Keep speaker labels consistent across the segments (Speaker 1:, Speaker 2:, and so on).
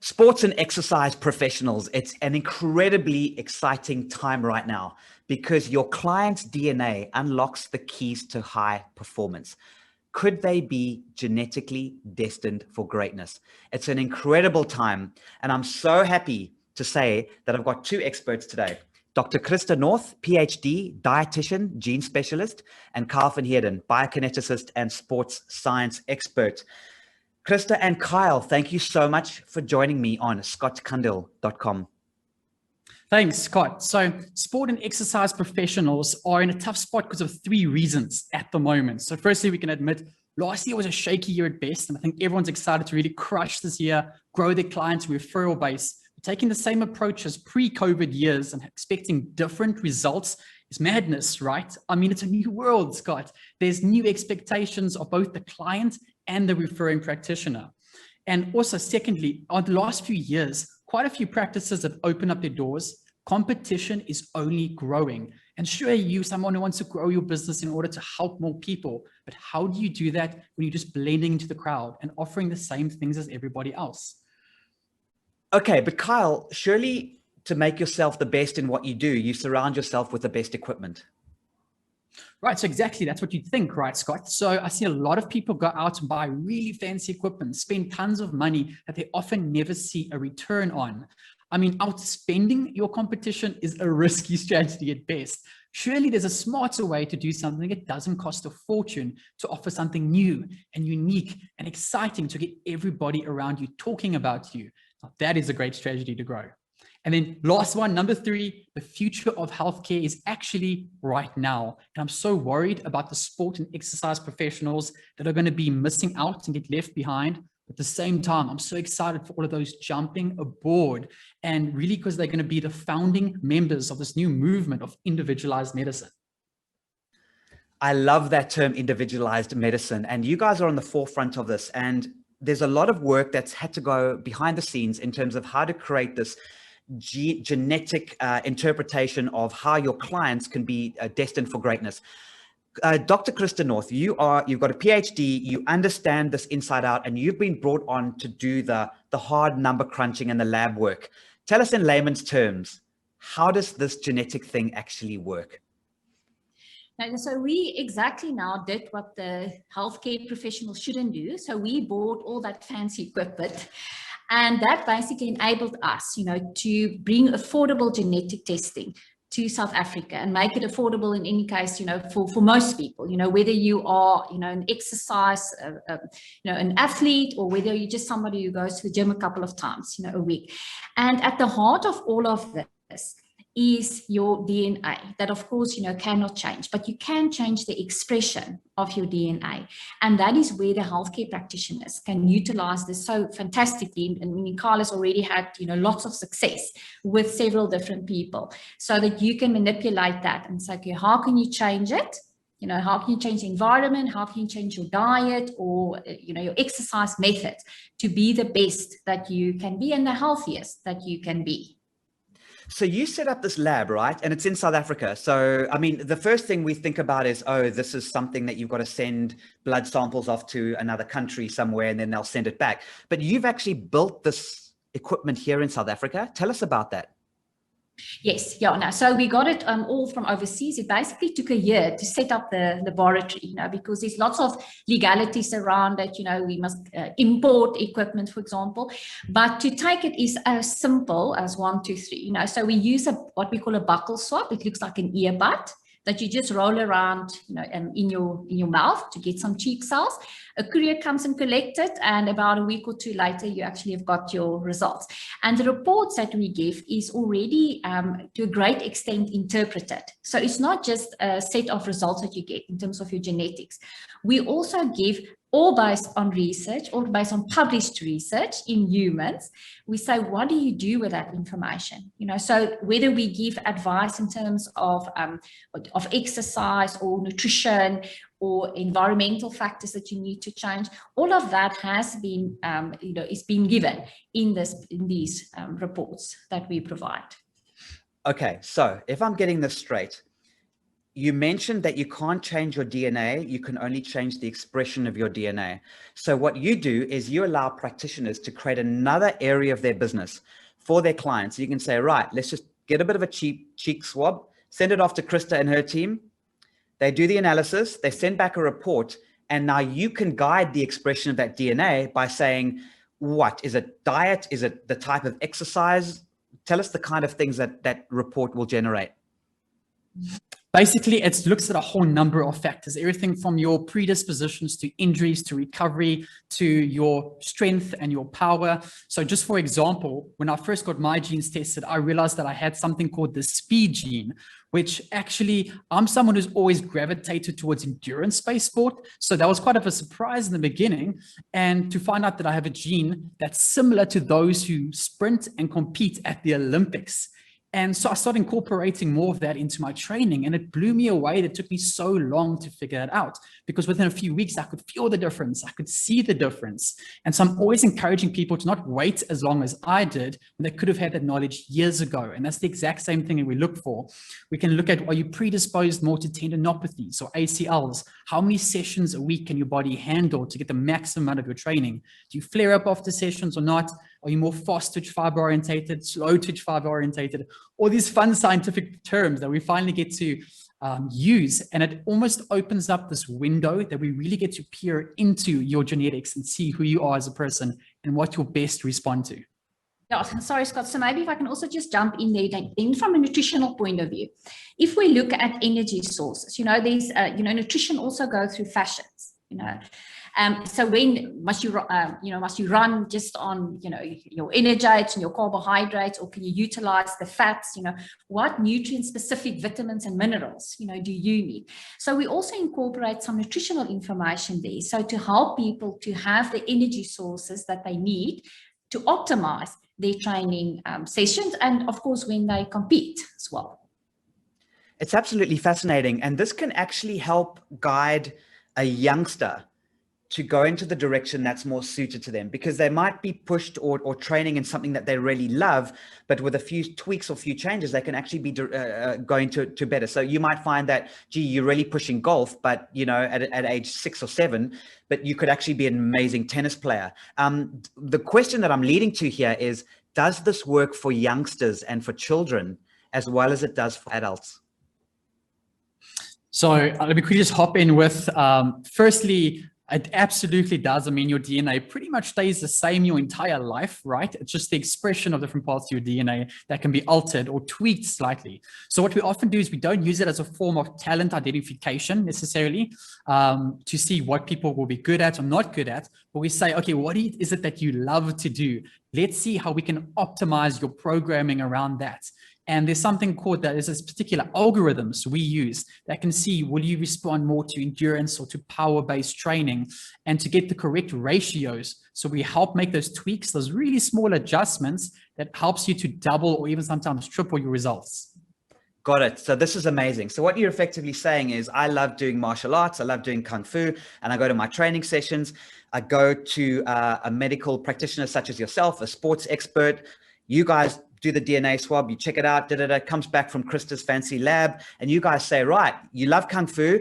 Speaker 1: Sports and exercise professionals, it's an incredibly exciting time right now because your client's DNA unlocks the keys to high performance. Could they be genetically destined for greatness? It's an incredible time, and I'm so happy to say that I've got two experts today. Dr. Krista North, PhD, dietitian, gene specialist, and Kyle van Heerden, biokineticist and sports science expert. Krista and Kyle, thank you so much for joining me on scottcundill.com.
Speaker 2: Thanks, Scott. So sport and exercise professionals are in a tough spot because of three reasons at the moment. So firstly, we can admit last year was a shaky year at best, and I think everyone's excited to really crush this year, grow their clients' referral base. Taking the same approach as pre-COVID years and expecting different results is madness, right? I mean, it's a new world, Scott. There's new expectations of both the client and the referring practitioner. And also, secondly, on the last few years, quite a few practices have opened up their doors. Competition is only growing. And sure, you're someone who wants to grow your business in order to help more people. But how do you do that when you're just blending into the crowd and offering the same things as everybody else?
Speaker 1: Okay, but Kyle, surely to make yourself the best in what you do, you surround yourself with the best equipment.
Speaker 2: Right, so exactly, that's what you'd think, right, Scott? So I see a lot of people go out and buy really fancy equipment, spend tons of money that they often never see a return on. I mean, outspending your competition is a risky strategy at best. Surely there's a smarter way to do something that doesn't cost a fortune, to offer something new and unique and exciting to get everybody around you talking about you. Now, that is a great strategy to grow. And then last one, number three, the future of healthcare is actually right now. And I'm so worried about the sport and exercise professionals that are going to be missing out and get left behind. But at the same time, I'm so excited for all of those jumping aboard, and really because they're going to be the founding members of this new movement of individualized medicine.
Speaker 1: I love that term, individualized medicine. And you guys are on the forefront of this. And there's a lot of work that's had to go behind the scenes in terms of how to create this genetic interpretation of how your clients can be destined for greatness. Dr. Krista North, you've got a PhD, you understand this inside out, and you've been brought on to do the hard number crunching and the lab work. Tell us in layman's terms, how does this genetic thing actually work?
Speaker 3: Now, so we exactly now did what the healthcare professionals shouldn't do. So we bought all that fancy equipment. And that basically enabled us, to bring affordable genetic testing to South Africa and make it affordable in any case, for most people, whether you are, an exercise, an athlete, or whether you're just somebody who goes to the gym a couple of times, a week. And at the heart of all of this is your DNA that, of course, cannot change, but you can change the expression of your DNA. And that is where the healthcare practitioners can utilize this so fantastically. And Carl has already had, lots of success with several different people so that you can manipulate that and say, okay, how can you change it? How can you change the environment? How can you change your diet or, your exercise method to be the best that you can be and the healthiest that you can be?
Speaker 1: So you set up this lab, right? And it's in South Africa. So, I mean, the first thing we think about is, oh, this is something that you've got to send blood samples off to another country somewhere and then they'll send it back. But you've actually built this equipment here in South Africa. Tell us about that.
Speaker 3: Yes, yeah. No, so we got it all from overseas. It basically took a year to set up the laboratory, because there's lots of legalities around it. We must import equipment, for example. But to take it is as simple as 1, 2, 3. So we use what we call a buccal swab. It looks like an earbud that you just roll around, in your mouth to get some cheek cells. A courier comes and collects it, and about a week or two later, you actually have got your results. And the reports that we give is already, to a great extent, interpreted. So it's not just a set of results that you get in terms of your genetics. We also give, all based on research, or based on published research in humans. We say, what do you do with that information? So whether we give advice in terms of exercise or nutrition or environmental factors that you need to change, all of that has been, is being given in these reports that we provide.
Speaker 1: Okay, so if I'm getting this straight, you mentioned that you can't change your DNA. You can only change the expression of your DNA. So what you do is you allow practitioners to create another area of their business for their clients. You can say, right, let's just get a bit of a cheap cheek swab, send it off to Krista and her team. They do the analysis, they send back a report, and now you can guide the expression of that DNA by saying, what is it? Diet? Is it the type of exercise? Tell us the kind of things that that report will generate.
Speaker 2: Basically, it looks at a whole number of factors, everything from your predispositions to injuries, to recovery, to your strength and your power. So just for example, when I first got my genes tested, I realized that I had something called the speed gene, which actually, I'm someone who's always gravitated towards endurance-based sport. So that was quite of a surprise in the beginning. And to find out that I have a gene that's similar to those who sprint and compete at the Olympics. And so I started incorporating more of that into my training, and it blew me away. It took me so long to figure it out, because within a few weeks, I could feel the difference. I could see the difference. And so I'm always encouraging people to not wait as long as I did when they could have had that knowledge years ago. And that's the exact same thing that we look for. We can look at, are you predisposed more to tendinopathies or ACLs? How many sessions a week can your body handle to get the maximum out of your training? Do you flare up after sessions or not? Are you more fast twitch fiber orientated, slow twitch fiber orientated? All these fun scientific terms that we finally get to use. And it almost opens up this window that we really get to peer into your genetics and see who you are as a person and what you'll best respond to.
Speaker 3: Yeah, sorry, Scott. So maybe if I can also just jump in there, then from a nutritional point of view, if we look at energy sources, there's, nutrition also goes through fashions, so when must you run just on, your energates and your carbohydrates, or can you utilize the fats? What nutrient specific vitamins and minerals, do you need? So we also incorporate some nutritional information there. So to help people to have the energy sources that they need to optimize their training sessions, and of course, when they compete as well.
Speaker 1: It's absolutely fascinating. And this can actually help guide a youngster to go into the direction that's more suited to them, because they might be pushed or training in something that they really love, but with a few tweaks or few changes, they can actually be going to better. So you might find that, gee, you're really pushing golf, but at age 6 or 7, but you could actually be an amazing tennis player. The question that I'm leading to here is, does this work for youngsters and for children as well as it does for adults?
Speaker 2: So let me quickly just hop in with, firstly, it absolutely does. I mean, your DNA pretty much stays the same your entire life, right? It's just the expression of different parts of your DNA that can be altered or tweaked slightly. So what we often do is we don't use it as a form of talent identification necessarily to see what people will be good at or not good at, but we say, okay, what is it that you love to do? Let's see how we can optimize your programming around that. And there's something called that is this particular algorithms we use that can see, will you respond more to endurance or to power-based training, and to get the correct ratios. So we help make those tweaks, those really small adjustments that helps you to double or even sometimes triple your results.
Speaker 1: Got it. So this is amazing. So what you're effectively saying is, I love doing martial arts. I love doing Kung Fu, and I go to my training sessions. I go to a medical practitioner such as yourself, a sports expert. You guys do the DNA swab, you check it out, comes back from Krista's fancy lab, and you guys say, right, you love Kung Fu.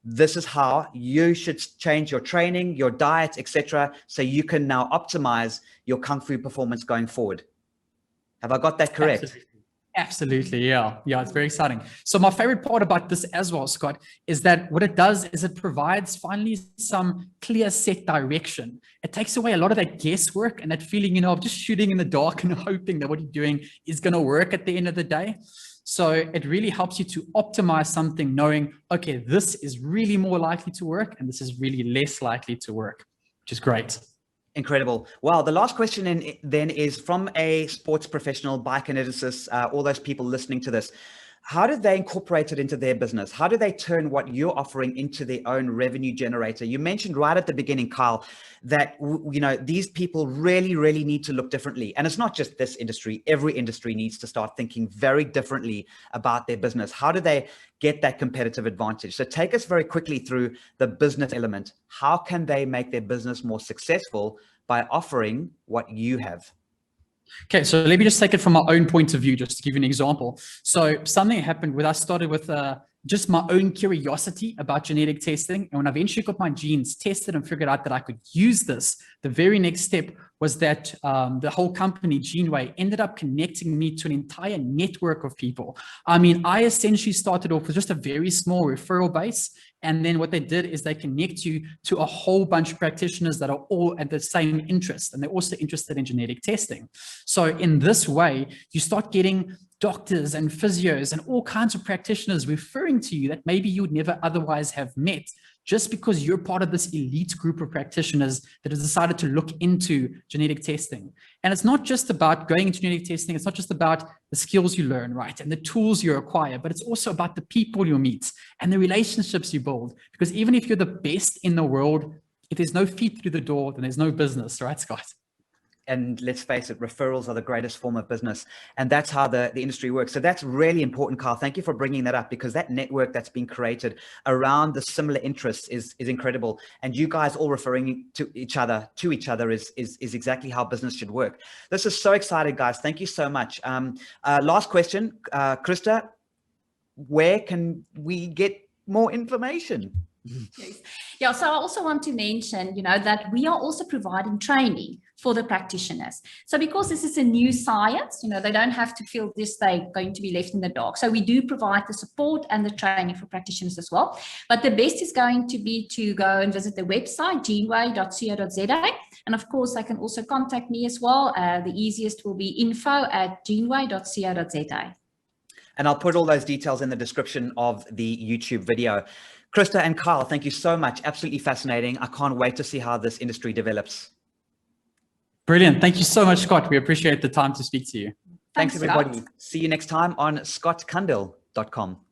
Speaker 1: This is how you should change your training, your diet, etc., so you can now optimize your Kung Fu performance going forward. Have I got that correct?
Speaker 2: Absolutely. Yeah. It's very exciting. So my favorite part about this as well, Scott, is that what it does is it provides finally some clear set direction. It takes away a lot of that guesswork and that feeling, of just shooting in the dark and hoping that what you're doing is going to work at the end of the day. So it really helps you to optimize something, knowing, okay, this is really more likely to work and this is really less likely to work, which is great.
Speaker 1: Incredible. Well, the last question then is from a sports professional, biokineticists, all those people listening to this. How do they incorporate it into their business? How do they turn what you're offering into their own revenue generator? You mentioned right at the beginning, Kyle, that these people really, really need to look differently. And it's not just this industry. Every industry needs to start thinking very differently about their business. How do they get that competitive advantage? So take us very quickly through the business element. How can they make their business more successful by offering what you have?
Speaker 2: Okay, so let me just take it from my own point of view, just to give you an example. So something happened when I started with just my own curiosity about genetic testing. And when I eventually got my genes tested and figured out that I could use this, the very next step was that the whole company, Geneway, ended up connecting me to an entire network of people. I mean, I essentially started off with just a very small referral base. And then what they did is they connect you to a whole bunch of practitioners that are all at the same interest. And they're also interested in genetic testing. So in this way, you start getting doctors and physios and all kinds of practitioners referring to you that maybe you would never otherwise have met, just because you're part of this elite group of practitioners that has decided to look into genetic testing. And it's not just about going into genetic testing. It's not just about the skills you learn, right, and the tools you acquire, but it's also about the people you meet and the relationships you build. Because even if you're the best in the world, if there's no feet through the door, then there's no business, right, Scott?
Speaker 1: And let's face it, referrals are the greatest form of business. And that's how the industry works. So that's really important, Carl. Thank you for bringing that up, because that network that's been created around the similar interests is incredible. And you guys all referring to each other is exactly how business should work. This is so exciting, guys. Thank you so much. Last question, Krista, where can we get more information?
Speaker 3: Yes. Yeah, so I also want to mention, that we are also providing training for the practitioners. So because this is a new science, they don't have to feel this they're going to be left in the dark. So we do provide the support and the training for practitioners as well. But the best is going to be to go and visit the website, geneway.co.za. And of course, they can also contact me as well. The easiest will be info@geneway.co.za.
Speaker 1: And I'll put all those details in the description of the YouTube video. Krista and Carl, thank you so much. Absolutely fascinating. I can't wait to see how this industry develops.
Speaker 2: Brilliant. Thank you so much, Scott. We appreciate the time to speak to you.
Speaker 1: Thanks everybody. See you next time on scottcundill.com.